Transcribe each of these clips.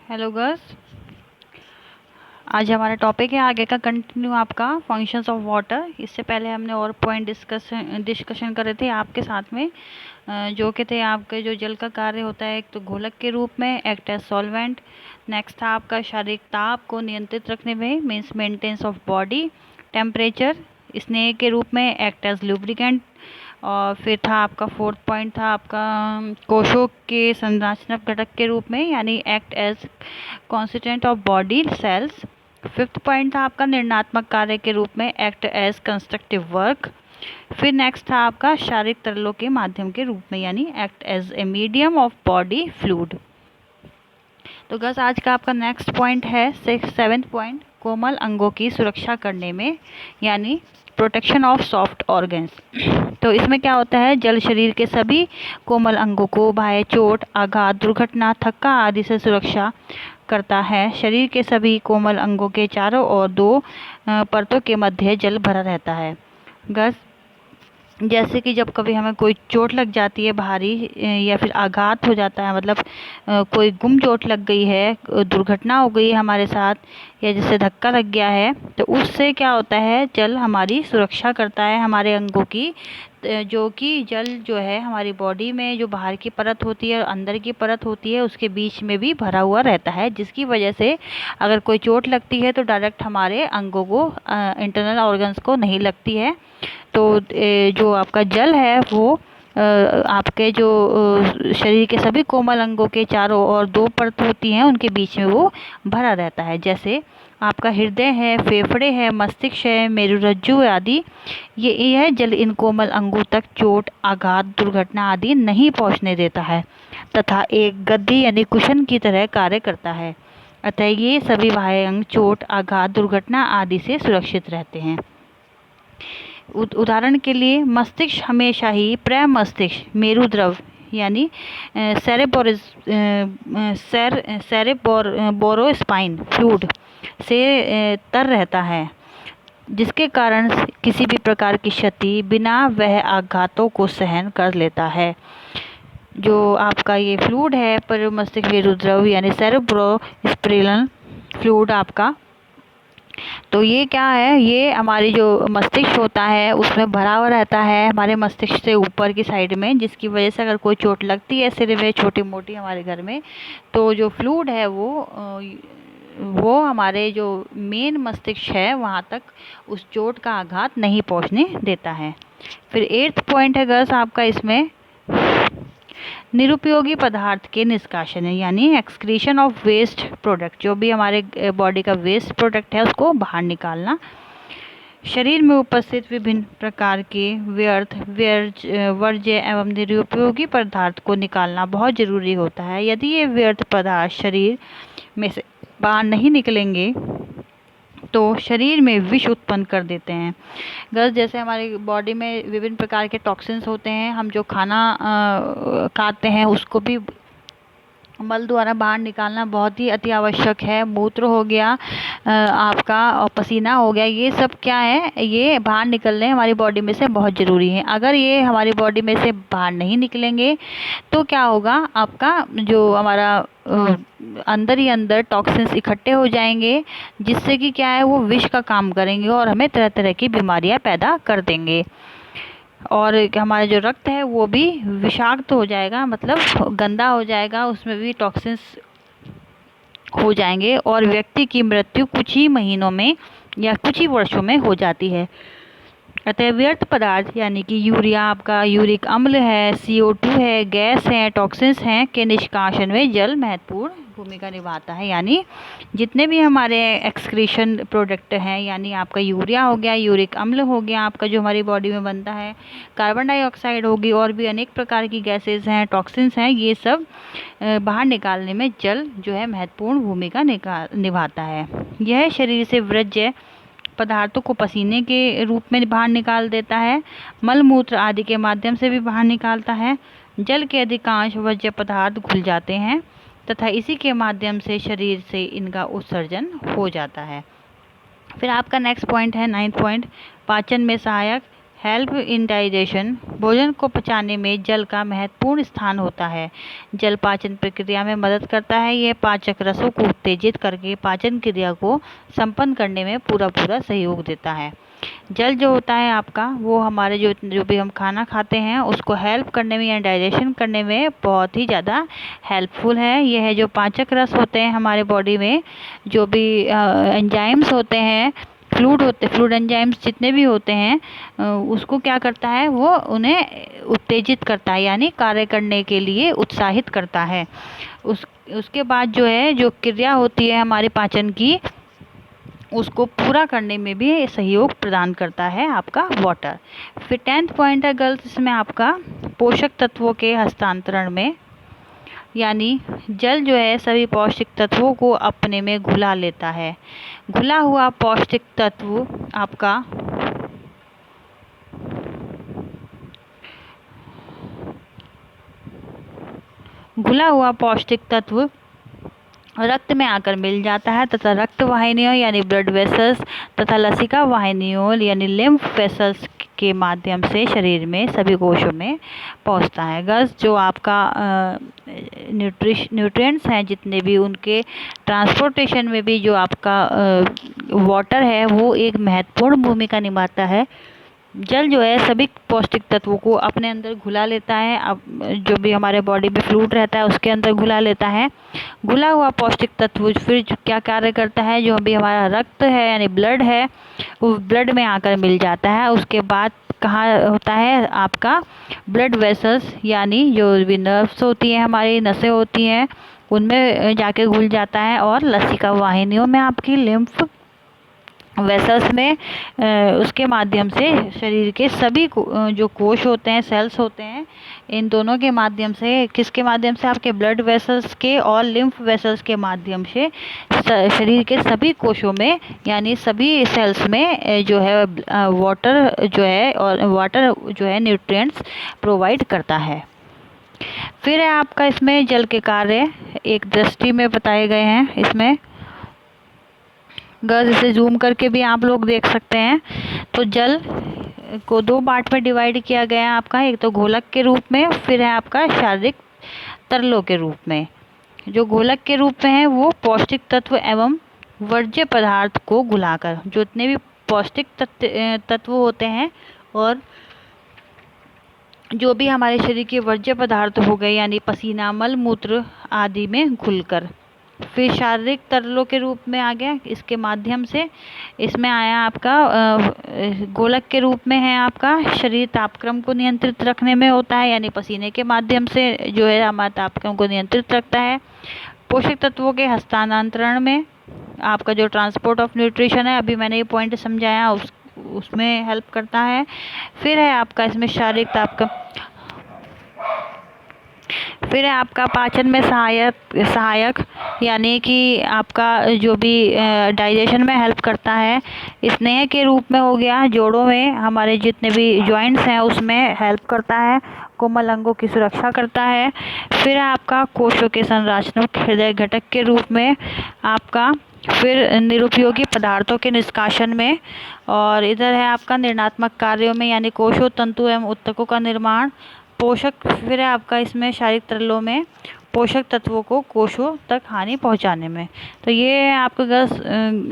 Hello girls, आज हमारा topic है आगे का कंटिन्यू आपका फंक्शंस ऑफ वाटर। इससे पहले हमने और पॉइंट डिस्कशन करे थे आपके साथ में, जो कि थे आपके जो जल का कार्य होता है, एक तो घोलक के रूप में एक्ट एज सॉल्वेंट। नेक्स्ट था आपका शारीरिक ताप को नियंत्रित रखने में, means maintenance of body temperature. स्नेह के रूप में एक्ट एज लुब्रिकेंट। और फिर था आपका फोर्थ पॉइंट था आपका कोशों के संरचनात्मक घटक के रूप में, यानी act as constituent of body cells. Fifth point था आपका निर्णात्मक कार्य के रूप में, एक्ट एज कंस्ट्रक्टिव वर्क। फिर नेक्स्ट था आपका शारीरिक तरलों के माध्यम के रूप में, यानी act as a medium of body fluid. तो गस आज का आपका नेक्स्ट पॉइंट है सेवेंथ पॉइंट, कोमल अंगों की सुरक्षा करने में, यानी प्रोटेक्शन ऑफ सॉफ्ट ऑर्गन्स। तो इसमें क्या होता है, जल शरीर के सभी कोमल अंगों को बाह्य चोट, आघात, दुर्घटना, थक्का आदि से सुरक्षा करता है। शरीर के सभी कोमल अंगों के चारों ओर दो परतों के मध्य जल भरा रहता है। गस जैसे कि जब कभी हमें कोई चोट लग जाती है भारी, या फिर आघात हो जाता है, मतलब कोई गुम चोट लग गई है, दुर्घटना हो गई है हमारे साथ, या जैसे धक्का लग गया है, तो उससे क्या होता है, जल हमारी सुरक्षा करता है हमारे अंगों की। जो कि जल जो है हमारी बॉडी में जो बाहर की परत होती है और अंदर की परत होती है, उसके बीच में भी भरा हुआ रहता है, जिसकी वजह से अगर कोई चोट लगती है तो डायरेक्ट हमारे अंगों को, इंटरनल ऑर्गन्स को नहीं लगती है। तो जो आपका जल है वो आपके जो शरीर के सभी कोमल अंगों के चारों ओर दो परत होती हैं, उनके बीच में वो भरा रहता है। जैसे आपका हृदय है, फेफड़े है, मस्तिष्क है, मेरुरज्जु आदि। यह जल इन कोमल अंगों तक चोट, आघात, दुर्घटना आदि नहीं पहुंचने देता है तथा एक गद्दी यानी कुशन की तरह कार्य करता है। अतः ये सभी बाह्य अंग चोट, आघात, दुर्घटना आदि से सुरक्षित रहते हैं। उदाहरण के लिए मस्तिष्क हमेशा ही प्रमस्तिष्क मेरुद्रव यानी सेरेब्रोस्पाइन फ्लूइड से तर रहता है, जिसके कारण किसी भी प्रकार की क्षति बिना वह आघातों को सहन कर लेता है। जो आपका ये फ्लूइड है पर मस्तिष्क मेरुद्रव यानी सेरेब्रोस्पाइनल फ्लूइड आपका, तो ये क्या है, ये हमारी जो मस्तिष्क होता है उसमें भरा हुआ रहता है हमारे मस्तिष्क से ऊपर की साइड में, जिसकी वजह से अगर कोई चोट लगती है सिर में छोटी मोटी हमारे घर में, तो जो फ्लूइड है वो हमारे जो मेन मस्तिष्क है वहाँ तक उस चोट का आघात नहीं पहुँचने देता है। फिर 8th पॉइंट है गर्ल्स आपका इसमें निरुपयोगी पदार्थ के निष्कासन है, यानी एक्सक्रीशन ऑफ वेस्ट प्रोडक्ट। जो भी हमारे बॉडी का वेस्ट प्रोडक्ट है उसको बाहर निकालना। शरीर में उपस्थित विभिन्न प्रकार के व्यर्थ, वर्ज्य एवं निरुपयोगी पदार्थ को निकालना बहुत जरूरी होता है। यदि ये व्यर्थ पदार्थ शरीर में से बाहर नहीं निकलेंगे तो शरीर में विष उत्पन्न कर देते हैं। गर्ल्स जैसे हमारी बॉडी में विभिन्न प्रकार के टॉक्सिन्स होते हैं, हम जो खाना खाते हैं उसको भी मल द्वारा बाहर निकालना बहुत ही अति आवश्यक है। मूत्र हो गया आपका, और पसीना हो गया, ये सब क्या है, ये बाहर निकलने हमारी बॉडी में से बहुत ज़रूरी है। अगर ये हमारी बॉडी में से बाहर नहीं निकलेंगे तो क्या होगा, आपका जो हमारा अंदर ही अंदर टॉक्सिन्स इकट्ठे हो जाएंगे, जिससे कि क्या है, वो विष का काम करेंगे और हमें तरह तरह की बीमारियां पैदा कर देंगे। और हमारा जो रक्त है वो भी विषाक्त हो जाएगा, मतलब गंदा हो जाएगा, उसमें भी टॉक्सिन्स हो जाएंगे और व्यक्ति की मृत्यु कुछ ही महीनों में या कुछ ही वर्षों में हो जाती है। अतः व्यर्थ पदार्थ यानी कि यूरिया, आपका यूरिक अम्ल है, CO2 है, गैस है, टॉक्सिन्स हैं के निष्कासन में जल महत्वपूर्ण भूमिका निभाता है। यानी जितने भी हमारे एक्सक्रीशन प्रोडक्ट हैं, यानी आपका यूरिया हो गया, यूरिक अम्ल हो गया आपका जो हमारी बॉडी में बनता है, कार्बन डाइऑक्साइड होगी, और भी अनेक प्रकार की गैसेज हैं, टॉक्सिन्स हैं, ये सब बाहर निकालने में जल जो है महत्वपूर्ण भूमिका निभाता है। यह शरीर से वर्ज्य पदार्थों को पसीने के रूप में बाहर निकाल देता है, मल मूत्र आदि के माध्यम से भी बाहर निकालता है। जल के अधिकांश वर्ज्य पदार्थ घुल जाते हैं तथा इसी के माध्यम से शरीर से इनका उत्सर्जन हो जाता है। फिर आपका नेक्स्ट पॉइंट है 9th पॉइंट, पाचन में सहायक हेल्प इन डाइजेशन। भोजन को पचाने में जल का महत्वपूर्ण स्थान होता है। जल पाचन प्रक्रिया में मदद करता है। यह पाचक रसों को उत्तेजित करके पाचन क्रिया को संपन्न करने में पूरा सहयोग देता है। जल जो होता है आपका, वो हमारे जो भी हम खाना खाते हैं उसको हेल्प करने में या डाइजेशन करने में बहुत ही ज़्यादा हेल्पफुल है। यह है जो पाचक रस होते हैं हमारे बॉडी में, जो भी एंजाइम्स होते हैं, फ्लूड एंजाइम्स जितने भी होते हैं, उसको क्या करता है, वो उन्हें उत्तेजित करता है, यानी कार्य करने के लिए उत्साहित करता है। उसके बाद जो है, जो क्रिया होती है हमारे पाचन की, उसको पूरा करने में भी सहयोग प्रदान करता है आपका वाटर। फिर 10th पॉइंट है गर्ल्स, इसमें आपका पोषक तत्वों के हस्तांतरण में, यानी जल जो है सभी पौष्टिक तत्वों को अपने में घुला लेता है। घुला हुआ पौष्टिक तत्व आपका रक्त में आकर मिल जाता है तथा रक्त वाहिनियों यानी ब्लड वेसल्स तथा लसिका वाहिनियों यानी लिम्फ वेसल्स के माध्यम से शरीर में सभी कोशों में पहुंचता है। गर्ल्स, जो आपका न्यूट्रिएंट्स हैं जितने भी, उनके ट्रांसपोर्टेशन में भी जो आपका वाटर है वो एक महत्वपूर्ण भूमिका निभाता है। जल जो है सभी पौष्टिक तत्वों को अपने अंदर घुला लेता है। अब जो भी हमारे बॉडी में फ्लूइड रहता है उसके अंदर घुला लेता है। घुला हुआ पौष्टिक तत्व फिर क्या कार्य करता है, जो भी हमारा रक्त है यानी ब्लड है, वो ब्लड में आकर मिल जाता है। उसके बाद कहाँ होता है आपका ब्लड वेसल्स, यानी जो भी नर्व्स होती हैं, हमारी नसें होती हैं, उनमें जाके घुल जाता है, और लसिका वाहिनियों में आपकी लिम्फ वेसल्स में उसके माध्यम से शरीर के सभी जो कोश होते हैं, सेल्स होते हैं, इन दोनों के माध्यम से, किसके माध्यम से, आपके ब्लड वेसल्स के और लिम्फ वेसल्स के माध्यम से शरीर के सभी कोशों में यानी सभी सेल्स में जो है वाटर जो है न्यूट्रिएंट्स प्रोवाइड करता है। फिर है आपका इसमें जल के कार्य एक दृष्टि में बताए गए हैं। इसमें गर्ल्स, इसे जूम करके भी आप लोग देख सकते हैं। तो जल को 2 पार्ट में डिवाइड किया गया है आपका, एक तो घोलक के रूप में, फिर है आपका शारीरिक तरलों के रूप में। जो घोलक के रूप में है वो पौष्टिक तत्व एवं वर्ज्य पदार्थ को घुलाकर, जो जितने भी पौष्टिक तत्व होते हैं और जो भी हमारे शरीर के वर्ज्य पदार्थ हो गए यानी पसीना, मल मूत्र आदि में घुलकर। फिर शारीरिक तरलों के रूप में आ गया, इसके माध्यम से इसमें आया आपका गोलक के रूप में है आपका शरीर तापक्रम को नियंत्रित रखने में होता है, यानी पसीने के माध्यम से जो है हमारा तापक्रम को नियंत्रित रखता है। पोषक तत्वों के हस्तांतरण में आपका जो ट्रांसपोर्ट ऑफ न्यूट्रिशन है, अभी मैंने ये पॉइंट समझाया, उसमें हेल्प करता है। फिर है आपका इसमें शारीरिक तापक्रम, फिर है आपका पाचन में सहायक यानी कि आपका जो भी डाइजेशन में हेल्प करता है। स्नेह के रूप में हो गया, जोड़ों में हमारे जितने भी जॉइंट्स हैं उसमें हेल्प करता है, कोमल अंगों की सुरक्षा करता है। फिर है आपका कोशों के संरचनात्मक हृदय घटक के रूप में आपका, फिर निरुपयोगी पदार्थों के निष्कासन में, और इधर है आपका निर्णात्मक कार्यों में यानी कोशों, तंतु एवं ऊतकों का निर्माण। पोषक, फिर है आपका इसमें शारीरिक तरलों में पोषक तत्वों को कोशों तक हानि पहुंचाने में। तो ये है आपका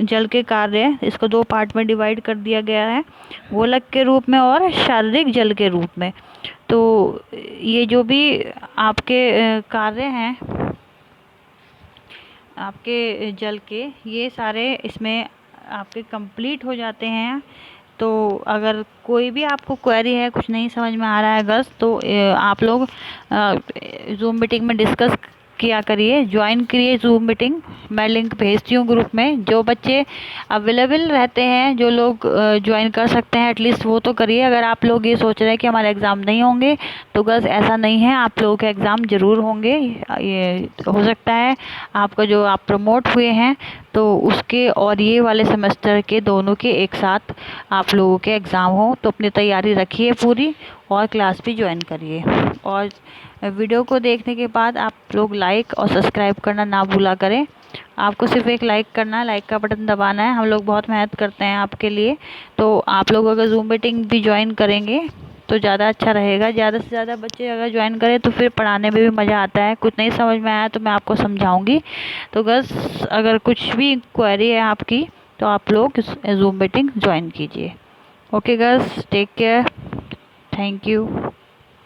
जल के कार्य, इसको 2 पार्ट में डिवाइड कर दिया गया है, गोलक के रूप में और शारीरिक जल के रूप में। तो ये जो भी आपके कार्य हैं आपके जल के, ये सारे इसमें आपके कंप्लीट हो जाते हैं। तो अगर कोई भी आपको क्वेरी है, कुछ नहीं समझ में आ रहा है गर्ल्स, तो आप लोग जूम मीटिंग में डिस्कस किया करिए, ज्वाइन करिए जूम मीटिंग। मैं लिंक भेजती हूँ ग्रुप में। जो बच्चे अवेलेबल रहते हैं, जो लोग ज्वाइन कर सकते हैं एटलीस्ट वो तो करिए। अगर आप लोग ये सोच रहे हैं कि हमारे एग्ज़ाम नहीं होंगे, तो गर्ल्स ऐसा नहीं है, आप लोगों के एग्ज़ाम ज़रूर होंगे। ये हो सकता है आपका जो आप प्रमोट हुए हैं तो उसके और ये वाले सेमेस्टर के दोनों के एक साथ आप लोगों के एग्ज़ाम हो, तो अपनी तैयारी रखिए पूरी और क्लास भी ज्वाइन करिए। और वीडियो को देखने के बाद आप लोग लाइक और सब्सक्राइब करना ना भूला करें। आपको सिर्फ एक लाइक करना है, लाइक का बटन दबाना है। हम लोग बहुत मेहनत करते हैं आपके लिए, तो आप लोग अगर जूम मीटिंग भी ज्वाइन करेंगे तो ज़्यादा अच्छा रहेगा। ज़्यादा से ज़्यादा बच्चे अगर ज्वाइन करें तो फिर पढ़ाने में भी मज़ा आता है। कुछ नहीं समझ में आया तो मैं आपको समझाऊंगी। तो बस अगर कुछ भी क्वेरी है आपकी तो आप लोग जूम मीटिंग ज्वाइन कीजिए। Okay girls, take care, thank you.